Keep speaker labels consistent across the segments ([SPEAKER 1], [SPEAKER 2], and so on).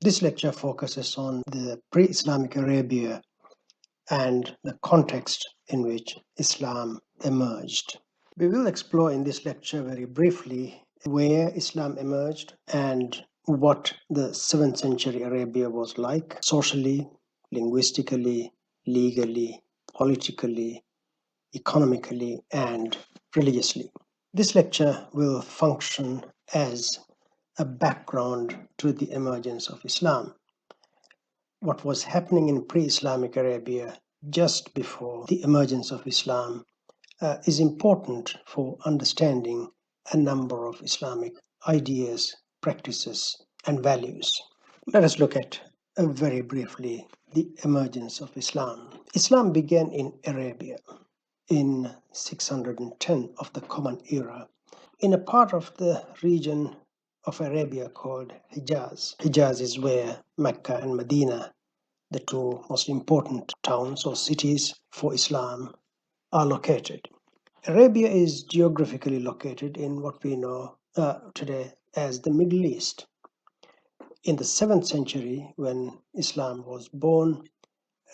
[SPEAKER 1] This lecture focuses on the pre-Islamic Arabia and the context in which Islam emerged. We will explore in this lecture very briefly where Islam emerged and what the 7th century Arabia was like socially, linguistically, legally, politically, economically, and religiously. This lecture will function as a background to the emergence of Islam. What was happening in pre-Islamic Arabia just before the emergence of Islam is important for understanding a number of Islamic ideas, practices, and values. Let us look at very briefly the emergence of Islam. Islam began in Arabia in 610 of the Common Era in a part of the region of Arabia called Hijaz. Hijaz is where Mecca and Medina, the two most important towns or cities for Islam, are located. Arabia is geographically located in what we know today as the Middle East. In the 7th century, when Islam was born,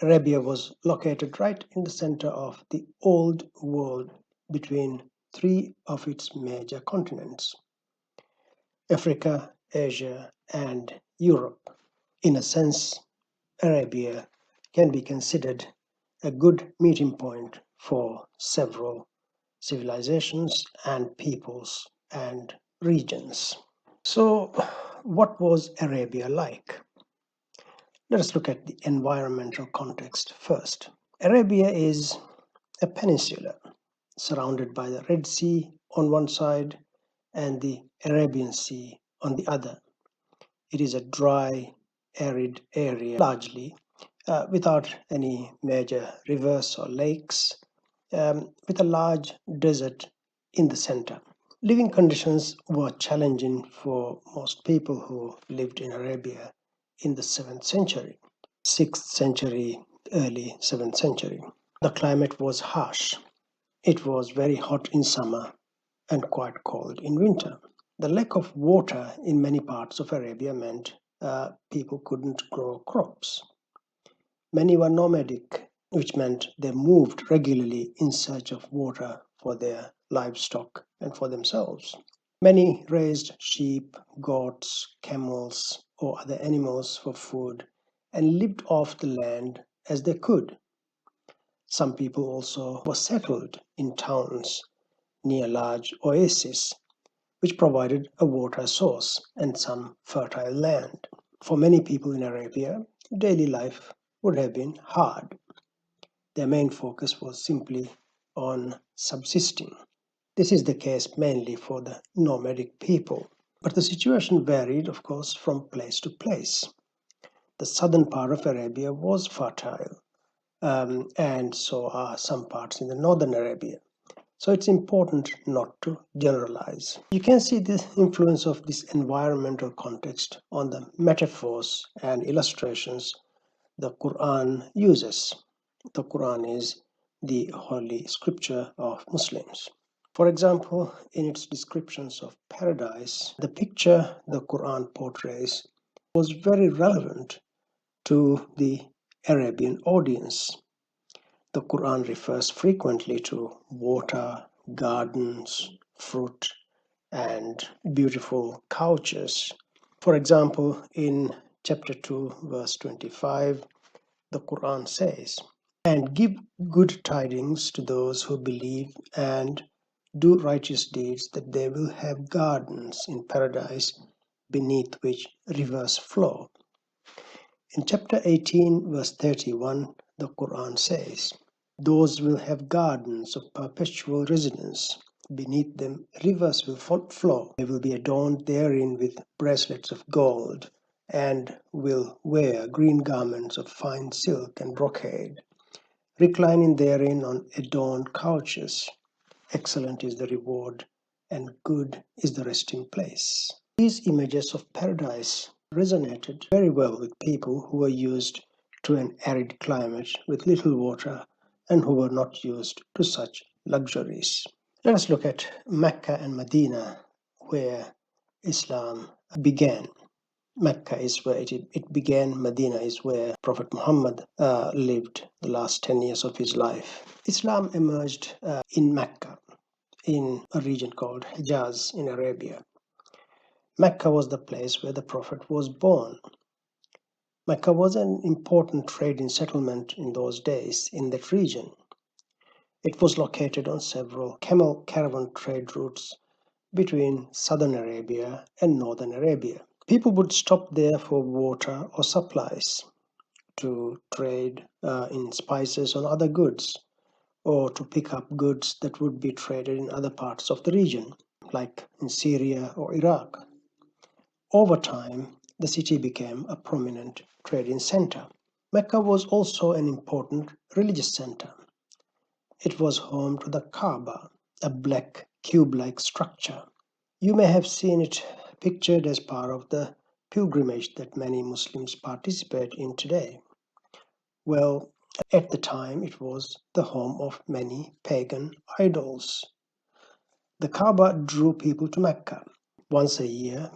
[SPEAKER 1] Arabia was located right in the center of the old world between three of its major continents: Africa, Asia, and Europe. In a sense, Arabia can be considered a good meeting point for several civilizations and peoples and regions. So, what was Arabia like? Let us look at the environmental context first. Arabia is a peninsula surrounded by the Red Sea on one side and the Arabian Sea on the other. It is a dry, arid area largely without any major rivers or lakes, with a large desert in the center. Living conditions were challenging for most people who lived in Arabia in the 7th century, 6th century, early 7th century. The climate was harsh. It was very hot in summer and quite cold in winter. The lack of water in many parts of Arabia meant people couldn't grow crops. Many were nomadic, which meant they moved regularly in search of water for their livestock and for themselves. Many raised sheep, goats, camels, or other animals for food and lived off the land as they could. Some people also were settled in towns near large oases, which provided a water source and some fertile land. For many people in Arabia, daily life would have been hard. Their main focus was simply on subsisting. This is the case mainly for the nomadic people. But the situation varied, of course, from place to place. The southern part of Arabia was fertile, and so are some parts in the northern Arabia. So it's important not to generalize. You can see the influence of this environmental context on the metaphors and illustrations the Qur'an uses. The Qur'an is the holy scripture of Muslims. For example, in its descriptions of paradise, the picture the Qur'an portrays was very relevant to the Arabian audience. The Quran refers frequently to water, gardens, fruit, and beautiful couches. For example, in chapter 2, verse 25, the Quran says, "And give good tidings to those who believe and do righteous deeds, that they will have gardens in paradise beneath which rivers flow." In chapter 18, verse 31, the Quran says, "Those will have gardens of perpetual residence. Beneath them rivers will flow. They will be adorned therein with bracelets of gold, and will wear green garments of fine silk and brocade, reclining therein on adorned couches. Excellent is the reward, and good is the resting place." These images of paradise resonated very well with people who were used to an arid climate with little water and who were not used to such luxuries. Let us look at Mecca and Medina, where Islam began. Mecca is where it began. Medina is where Prophet Muhammad lived the last 10 years of his life. Islam emerged in Mecca, in a region called Hijaz in Arabia. Mecca was the place where the Prophet was born. Mecca was an important trading settlement in those days in that region. It was located on several camel caravan trade routes between southern Arabia and northern Arabia. People would stop there for water or supplies, to trade in spices or other goods, or to pick up goods that would be traded in other parts of the region, like in Syria or Iraq. Over time, the city became a prominent trading center. Mecca was also an important religious center. It was home to the Kaaba, a black cube-like structure. You may have seen it pictured as part of the pilgrimage that many Muslims participate in today. Well, at the time it was the home of many pagan idols. The Kaaba drew people to Mecca. Once a year,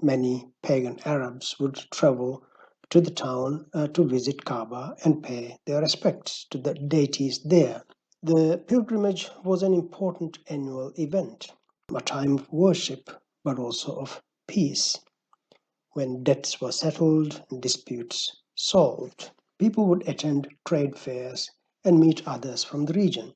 [SPEAKER 1] many pagan Arabs would travel to the town to visit Kaaba and pay their respects to the deities there. The pilgrimage was an important annual event, a time of worship but also of peace, when debts were settled and disputes solved. People would attend trade fairs and meet others from the region.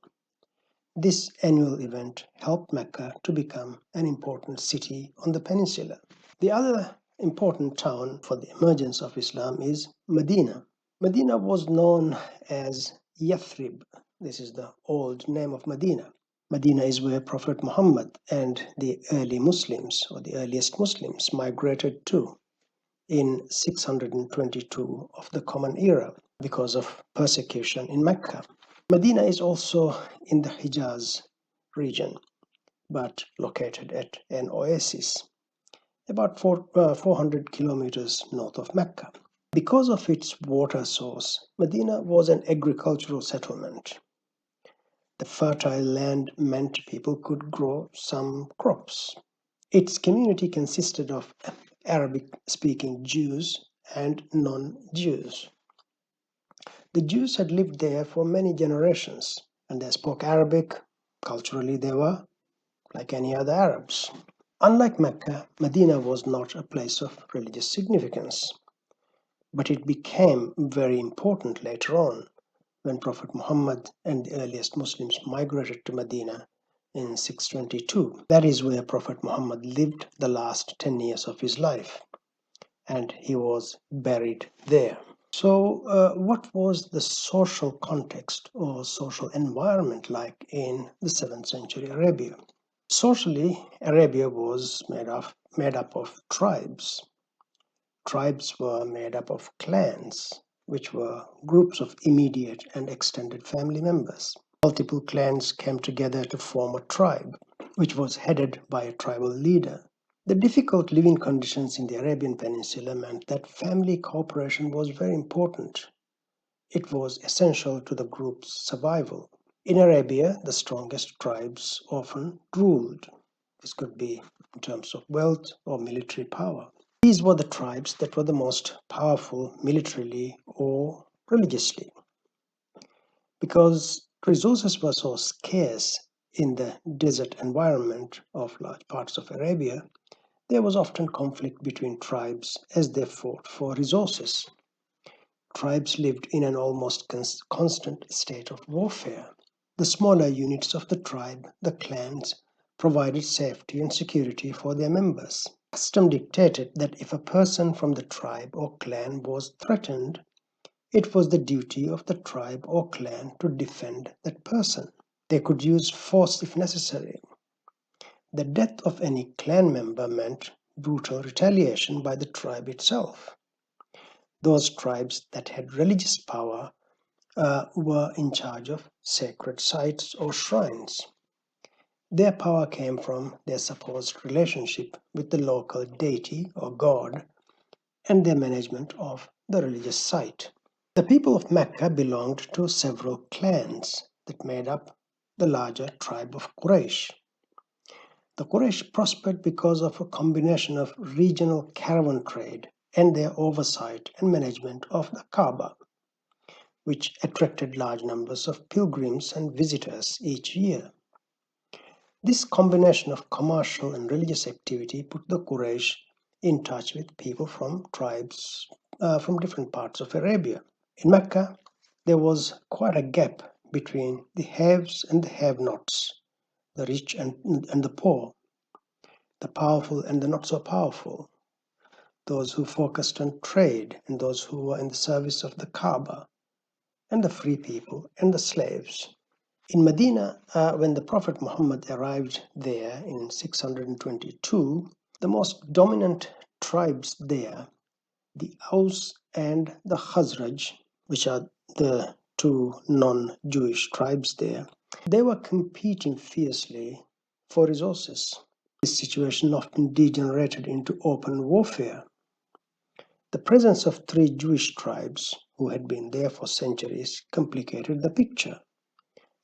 [SPEAKER 1] This annual event helped Mecca to become an important city on the peninsula. The other important town for the emergence of Islam is Medina. Medina was known as Yathrib. This is the old name of Medina. Medina is where Prophet Muhammad and the early Muslims, or the earliest Muslims, migrated to in 622 of the Common Era because of persecution in Mecca. Medina is also in the Hijaz region, but located at an oasis about 400 kilometers north of Mecca. Because of its water source, Medina was an agricultural settlement. The fertile land meant people could grow some crops. Its community consisted of Arabic-speaking Jews and non-Jews. The Jews had lived there for many generations, and they spoke Arabic. Culturally, they were like any other Arabs. Unlike Mecca, Medina was not a place of religious significance, but it became very important later on when Prophet Muhammad and the earliest Muslims migrated to Medina in 622. That is where Prophet Muhammad lived the last 10 years of his life, and he was buried there. So, what was the social context or social environment like in the 7th century Arabia? Socially, Arabia was made up of tribes. Tribes were made up of clans, which were groups of immediate and extended family members. Multiple clans came together to form a tribe, which was headed by a tribal leader. The difficult living conditions in the Arabian Peninsula meant that family cooperation was very important. It was essential to the group's survival. In Arabia, the strongest tribes often ruled. This could be in terms of wealth or military power. These were the tribes that were the most powerful militarily or religiously. Because resources were so scarce in the desert environment of large parts of Arabia, there was often conflict between tribes as they fought for resources. Tribes lived in an almost constant state of warfare. The smaller units of the tribe, the clans, provided safety and security for their members. Custom dictated that if a person from the tribe or clan was threatened, it was the duty of the tribe or clan to defend that person. They could use force if necessary. The death of any clan member meant brutal retaliation by the tribe itself. Those tribes that had religious power were in charge of sacred sites or shrines. Their power came from their supposed relationship with the local deity or god and their management of the religious site. The people of Mecca belonged to several clans that made up the larger tribe of Quraysh. The Quraysh prospered because of a combination of regional caravan trade and their oversight and management of the Kaaba, which attracted large numbers of pilgrims and visitors each year. This combination of commercial and religious activity put the Quraysh in touch with people from tribes from different parts of Arabia. In Mecca, there was quite a gap between the haves and the have-nots, the rich and the poor, the powerful and the not so powerful, those who focused on trade and those who were in the service of the Kaaba, and the free people and the slaves. In Medina, when the Prophet Muhammad arrived there in 622, the most dominant tribes there, the Aus and the Khazraj, which are the two non-Jewish tribes there, they were competing fiercely for resources. This situation often degenerated into open warfare. The presence of three Jewish tribes who had been there for centuries complicated the picture,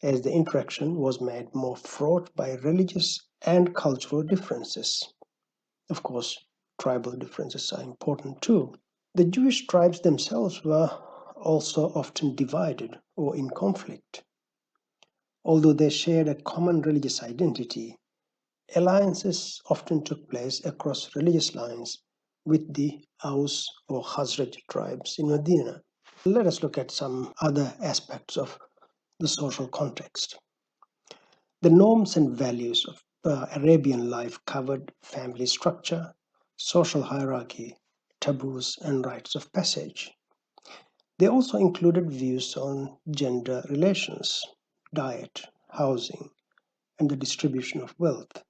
[SPEAKER 1] as the interaction was made more fraught by religious and cultural differences. Of course, tribal differences are important too. The Jewish tribes themselves were also often divided or in conflict. Although they shared a common religious identity, alliances often took place across religious lines with the Aus or Khazraj tribes in Medina. Let us look at some other aspects of the social context. The norms and values of Arabian life covered family structure, social hierarchy, taboos, and rites of passage. They also included views on gender relations, diet, housing, and the distribution of wealth.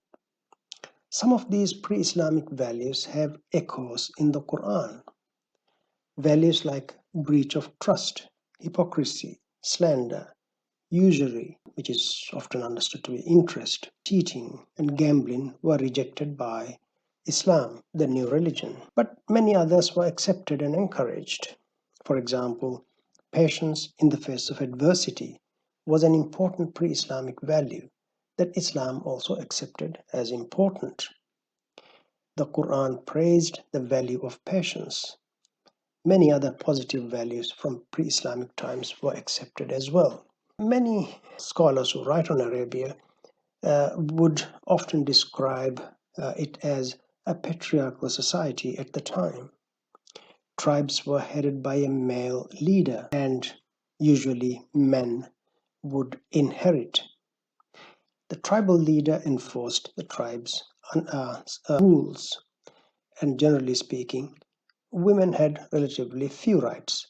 [SPEAKER 1] Some of these pre-Islamic values have echoes in the Qur'an. Values like breach of trust, hypocrisy, slander, usury, which is often understood to be interest, cheating, and gambling were rejected by Islam, the new religion. But many others were accepted and encouraged. For example, patience in the face of adversity was an important pre-Islamic value that Islam also accepted as important. The Quran praised the value of patience. Many other positive values from pre-Islamic times were accepted as well. Many scholars who write on Arabia would often describe it as a patriarchal society at the time. Tribes were headed by a male leader, and usually men would inherit. The tribal leader enforced the tribe's rules, and generally speaking, women had relatively few rights.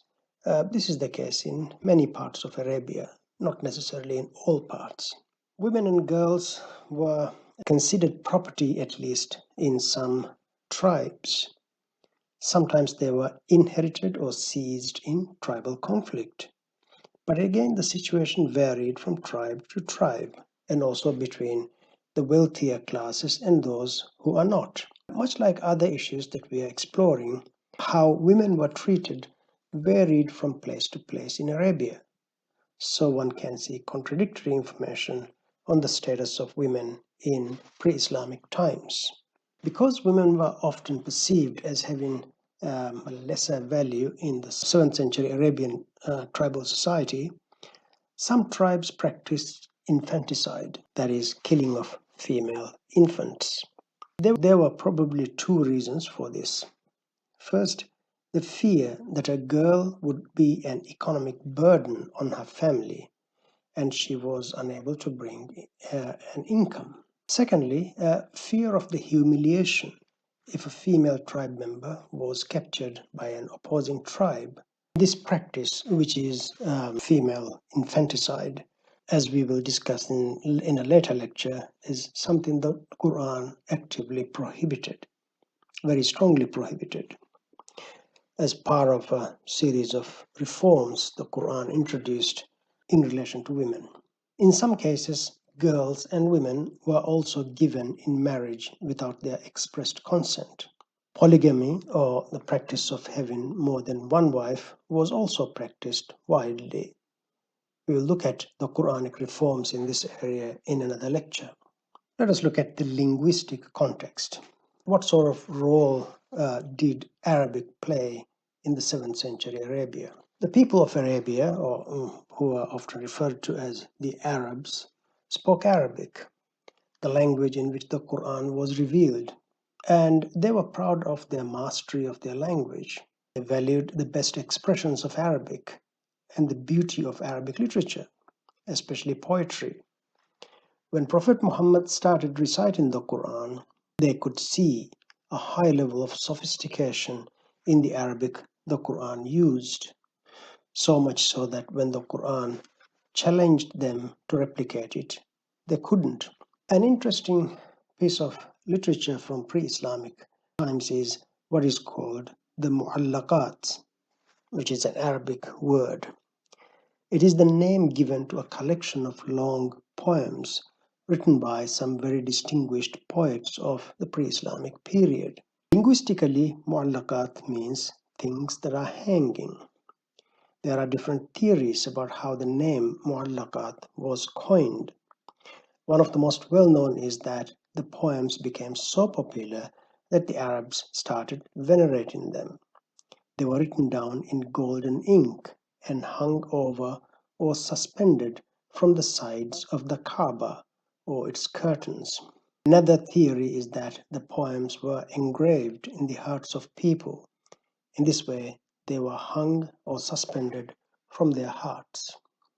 [SPEAKER 1] This is the case in many parts of Arabia, not necessarily in all parts. Women and girls were considered property, at least in some tribes. Sometimes they were inherited or seized in tribal conflict. But again, the situation varied from tribe to tribe and also between the wealthier classes and those who are not. Much like other issues that we are exploring, how women were treated varied from place to place in Arabia. So one can see contradictory information on the status of women in pre-Islamic times. Because women were often perceived as having a lesser value in the 7th century Arabian tribal society, some tribes practiced infanticide, that is, killing of female infants. There were probably two reasons for this. First, the fear that a girl would be an economic burden on her family and she was unable to bring an income. Secondly, fear of the humiliation if a female tribe member was captured by an opposing tribe. This practice, which is female infanticide, as we will discuss in a later lecture, is something the Quran actively prohibited, very strongly prohibited. As part of a series of reforms the Quran introduced in relation to women. In some cases, girls and women were also given in marriage without their expressed consent. Polygamy, or the practice of having more than one wife, was also practiced widely. We will look at the Quranic reforms in this area in another lecture. Let us look at the linguistic context. What sort of role did Arabic play in the 7th century Arabia? The people of Arabia, or who are often referred to as the Arabs, spoke Arabic, the language in which the Qur'an was revealed, and they were proud of their mastery of their language. They valued the best expressions of Arabic and the beauty of Arabic literature, especially poetry. When Prophet Muhammad started reciting the Quran, they could see a high level of sophistication in the Arabic the Quran used, so much so that when the Quran challenged them to replicate it, they couldn't. An interesting piece of literature from pre-Islamic times is what is called the Mu'allaqat, which is an Arabic word. It is the name given to a collection of long poems written by some very distinguished poets of the pre-Islamic period. Linguistically, mu'allaqat means things that are hanging. There are different theories about how the name mu'allaqat was coined. One of the most well-known is that the poems became so popular that the Arabs started venerating them. They were written down in golden ink and hung over or suspended from the sides of the Kaaba or its curtains. Another theory is that the poems were engraved in the hearts of people. In this way, they were hung or suspended from their hearts.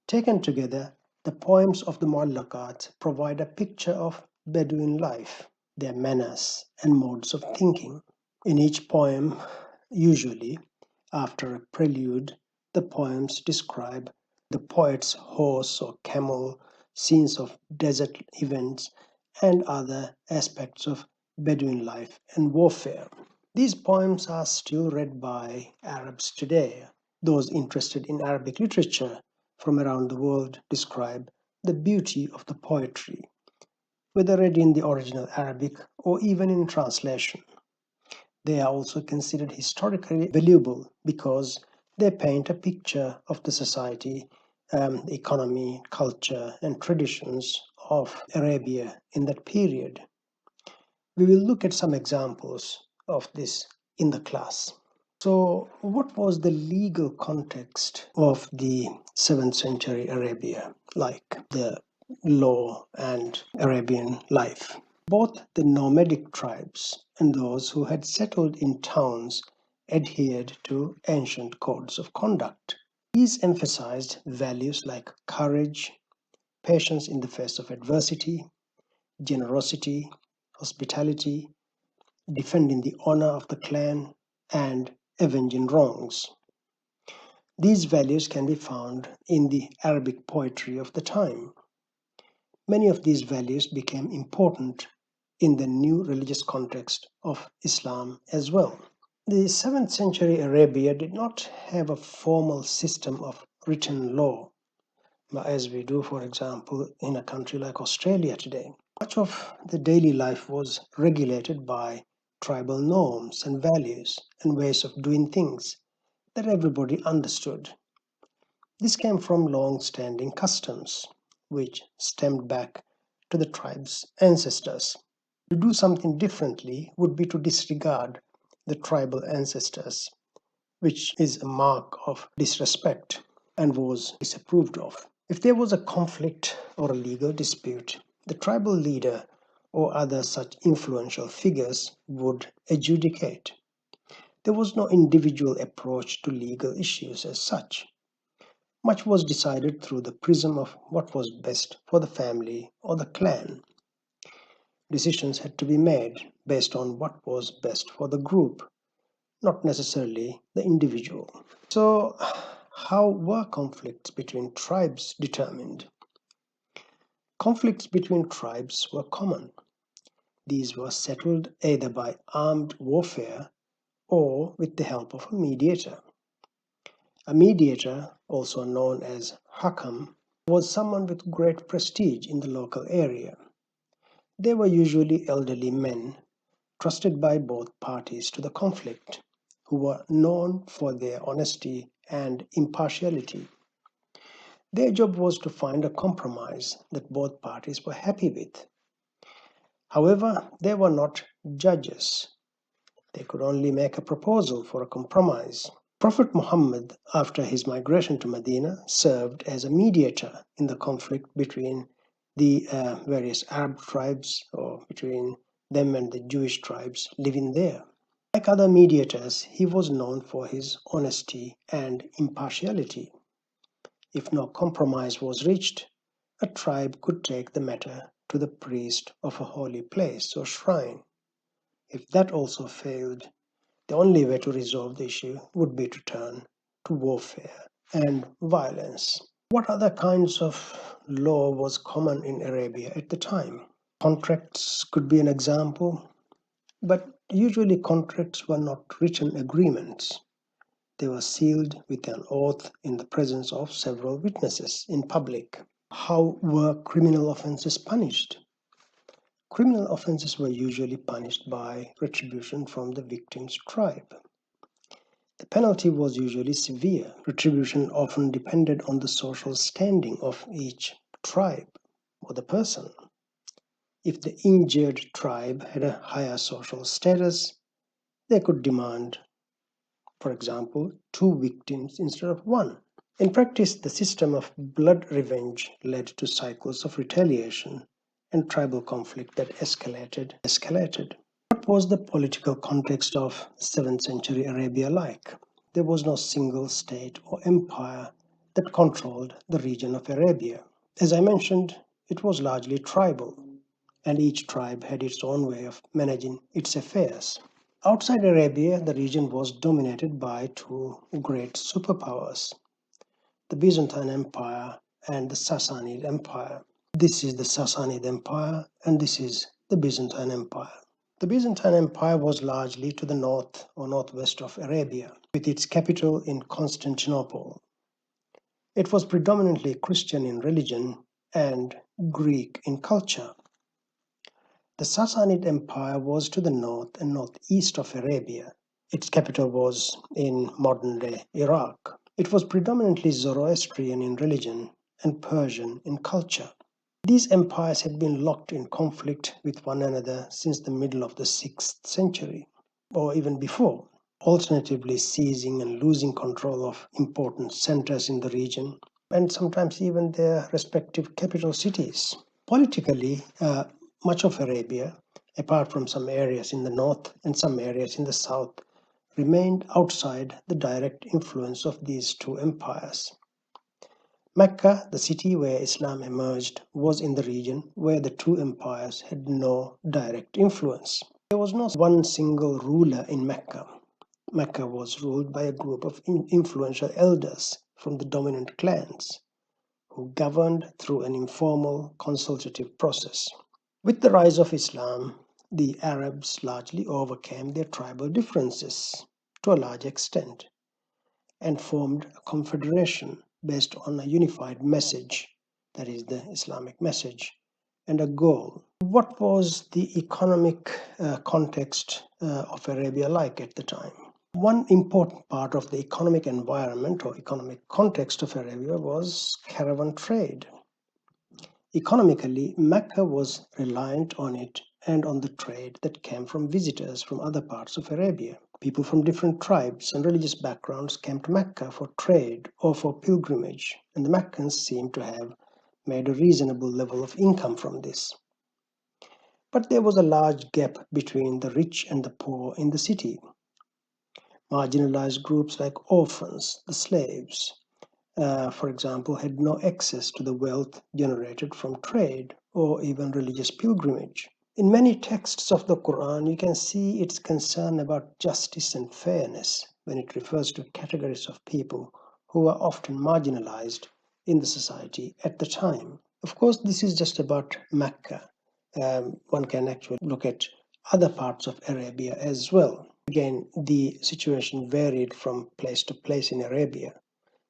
[SPEAKER 1] Taken together, the poems of the Mu'allaqat provide a picture of Bedouin life, their manners and modes of thinking. In each poem, usually after a prelude, the poems describe the poet's horse or camel, scenes of desert events, and other aspects of Bedouin life and warfare. These poems are still read by Arabs today. Those interested in Arabic literature from around the world describe the beauty of the poetry, whether read in the original Arabic or even in translation. They are also considered historically valuable because they paint a picture of the society, the economy, culture, and traditions of Arabia in that period. We will look at some examples of this in the class. So, what was the legal context of the 7th century Arabia like? The law and Arabian life. Both the nomadic tribes and those who had settled in towns adhered to ancient codes of conduct. These emphasized values like courage, patience in the face of adversity, generosity, hospitality, defending the honor of the clan, and avenging wrongs. These values can be found in the Arabic poetry of the time. Many of these values became important in the new religious context of Islam as well. The 7th century Arabia did not have a formal system of written law, as we do, for example, in a country like Australia today. Much of the daily life was regulated by tribal norms and values and ways of doing things that everybody understood. This came from long standing customs, which stemmed back to the tribe's ancestors. To do something differently would be to disregard the tribal ancestors, which is a mark of disrespect and was disapproved of. If there was a conflict or a legal dispute, the tribal leader or other such influential figures would adjudicate. There was no individual approach to legal issues as such. Much was decided through the prism of what was best for the family or the clan. Decisions had to be made based on what was best for the group, not necessarily the individual. So, how were conflicts between tribes determined? Conflicts between tribes were common. These were settled either by armed warfare or with the help of a mediator. A mediator, also known as Hakam, was someone with great prestige in the local area. They were usually elderly men, trusted by both parties to the conflict, who were known for their honesty and impartiality. Their job was to find a compromise that both parties were happy with. However, they were not judges. They could only make a proposal for a compromise. Prophet Muhammad, after his migration to Medina, served as a mediator in the conflict between the various Arab tribes, or between them and the Jewish tribes living there. Like other mediators, he was known for his honesty and impartiality. If no compromise was reached, a tribe could take the matter to the priest of a holy place or shrine. If that also failed, the only way to resolve the issue would be to turn to warfare and violence. What other kinds of law was common in Arabia at the time? Contracts could be an example, but usually contracts were not written agreements. They were sealed with an oath in the presence of several witnesses in public. How were criminal offenses punished? Criminal offenses were usually punished by retribution from the victim's tribe. The penalty was usually severe. Retribution often depended on the social standing of each tribe or the person. If the injured tribe had a higher social status, they could demand, for example, 2 victims instead of 1. In practice, the system of blood revenge led to cycles of retaliation and tribal conflict that escalated. What was the political context of 7th century Arabia like? There was no single state or empire that controlled the region of Arabia. As I mentioned, it was largely tribal, and each tribe had its own way of managing its affairs. Outside Arabia, the region was dominated by 2 great superpowers, the Byzantine Empire and the Sassanid Empire. This is the Sassanid Empire, and this is the Byzantine Empire. The Byzantine Empire was largely to the north or northwest of Arabia, with its capital in Constantinople. It was predominantly Christian in religion and Greek in culture. The Sassanid Empire was to the north and northeast of Arabia. Its capital was in modern-day Iraq. It was predominantly Zoroastrian in religion and Persian in culture. These empires had been locked in conflict with one another since the middle of the 6th century, or even before, alternatively seizing and losing control of important centers in the region, and sometimes even their respective capital cities. Politically, much of Arabia, apart from some areas in the north and some areas in the south, remained outside the direct influence of these 2 empires. Mecca, the city where Islam emerged, was in the region where the 2 empires had no direct influence. There was no one single ruler in Mecca. Mecca was ruled by a group of influential elders from the dominant clans, who governed through an informal consultative process. With the rise of Islam, the Arabs largely overcame their tribal differences to a large extent and formed a confederation based on a unified message, that is the Islamic message, and a goal. What was the economic context of Arabia like at the time? One important part of the economic environment or economic context of Arabia was caravan trade. Economically, Mecca was reliant on it and on the trade that came from visitors from other parts of Arabia. People from different tribes and religious backgrounds came to Mecca for trade or for pilgrimage, and the Meccans seem to have made a reasonable level of income from this. But there was a large gap between the rich and the poor in the city. Marginalized groups like orphans, the slaves, for example, had no access to the wealth generated from trade or even religious pilgrimage. In many texts of the Qur'an, you can see its concern about justice and fairness when it refers to categories of people who are often marginalized in the society at the time. Of course, this is just about Mecca. One can actually look at other parts of Arabia as well. Again, the situation varied from place to place in Arabia.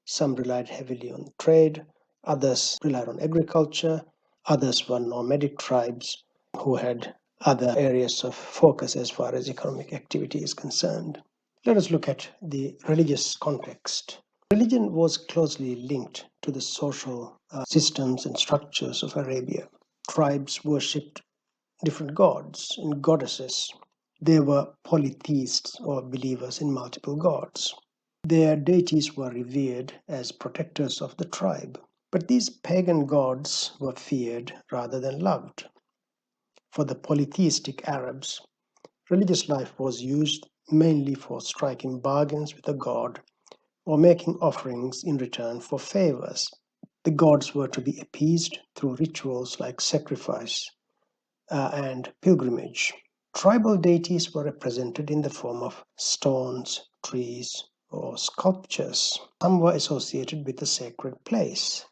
[SPEAKER 1] Some relied heavily on trade, others relied on agriculture, others were nomadic tribes who had other areas of focus as far as economic activity is concerned. Let us look at the religious context. Religion was closely linked to the social systems and structures of Arabia. Tribes worshipped different gods and goddesses. They were polytheists or believers in multiple gods. Their deities were revered as protectors of the tribe. But these pagan gods were feared rather than loved. For the polytheistic Arabs, religious life was used mainly for striking bargains with a god or making offerings in return for favors. The gods were to be appeased through rituals like sacrifice and pilgrimage. Tribal deities were represented in the form of stones, trees, or sculptures. Some were associated with a sacred place.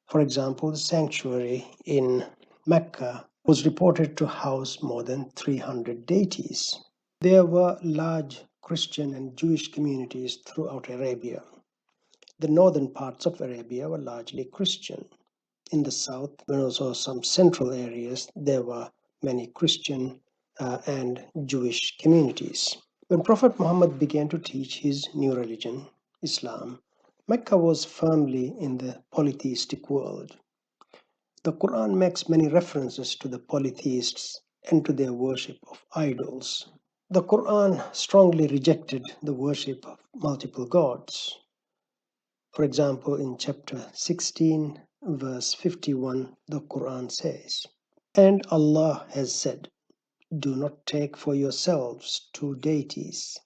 [SPEAKER 1] For example, the sanctuary in Mecca was reported to house more than 300 deities. There were large Christian and Jewish communities throughout Arabia. The northern parts of Arabia were largely Christian. In the south, and also some central areas, there were many Christian and Jewish communities. When Prophet Muhammad began to teach his new religion, Islam, Mecca was firmly in the polytheistic world. The Qur'an makes many references to the polytheists and to their worship of idols. The Qur'an strongly rejected the worship of multiple gods. For example, in chapter 16, verse 51, the Qur'an says, "And Allah has said, do not take for yourselves two deities.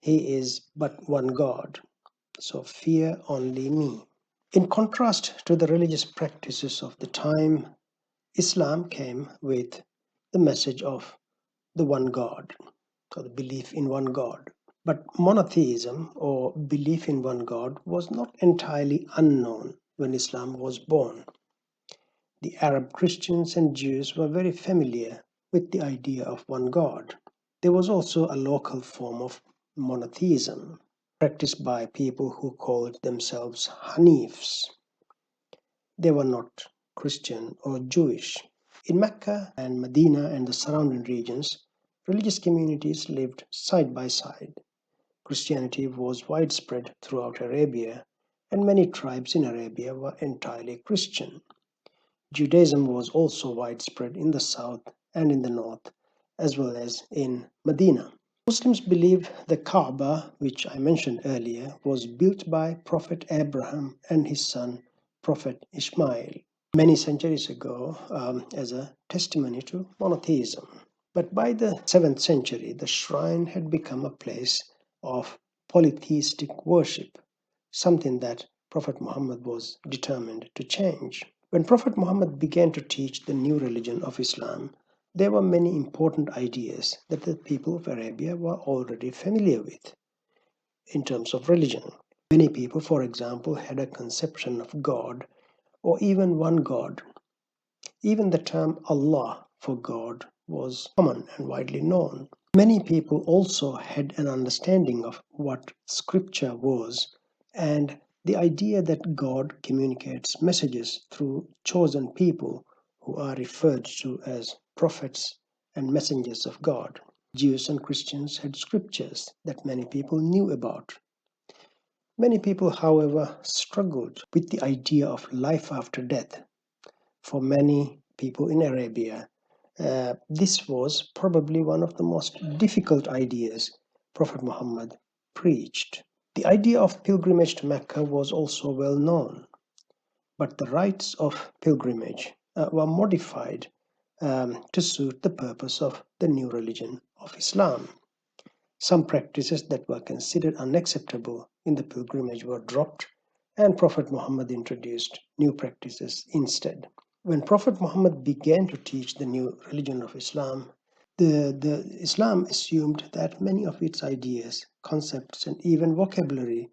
[SPEAKER 1] He is but one God, so fear only me." In contrast to the religious practices of the time, Islam came with the message of the one God, or the belief in one God. But monotheism, or belief in one God, was not entirely unknown when Islam was born. The Arab Christians and Jews were very familiar with the idea of one God. There was also a local form of monotheism practiced by people who called themselves Hanifs. They were not Christian or Jewish. In Mecca and Medina and the surrounding regions, religious communities lived side by side. Christianity was widespread throughout Arabia, and many tribes in Arabia were entirely Christian. Judaism was also widespread in the south and in the north, as well as in Medina. Muslims believe the Kaaba, which I mentioned earlier, was built by Prophet Abraham and his son, Prophet Ismail, many centuries ago as a testimony to monotheism. But by the 7th century, the shrine had become a place of polytheistic worship, something that Prophet Muhammad was determined to change. When Prophet Muhammad began to teach the new religion of Islam, there were many important ideas that the people of Arabia were already familiar with in terms of religion. Many people, for example, had a conception of God or even one God. Even the term Allah for God was common and widely known. Many people also had an understanding of what scripture was and the idea that God communicates messages through chosen people who are referred to as prophets and messengers of God. Jews and Christians had scriptures that many people knew about. Many people, however, struggled with the idea of life after death. For many people in Arabia, this was probably one of the most difficult ideas Prophet Muhammad preached. The idea of pilgrimage to Mecca was also well known, but the rites of pilgrimage were modified to suit the purpose of the new religion of Islam. Some practices that were considered unacceptable in the pilgrimage were dropped, and Prophet Muhammad introduced new practices instead. When Prophet Muhammad began to teach the new religion of Islam, the Islam assumed that many of its ideas, concepts, and even vocabulary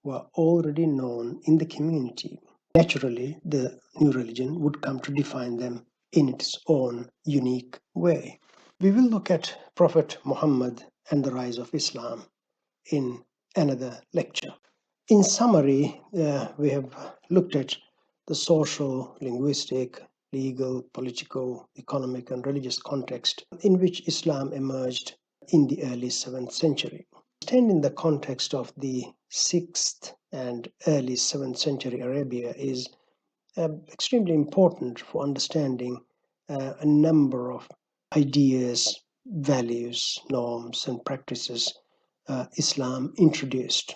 [SPEAKER 1] were already known in the community. Naturally, the new religion would come to define them in its own unique way. We will look at Prophet Muhammad and the rise of Islam in another lecture. In summary, we have looked at the social, linguistic, legal, political, economic, and religious context in which Islam emerged in the early 7th century. Understanding in the context of the 6th and early 7th century Arabia is extremely important for understanding a number of ideas, values, norms, and practices Islam introduced.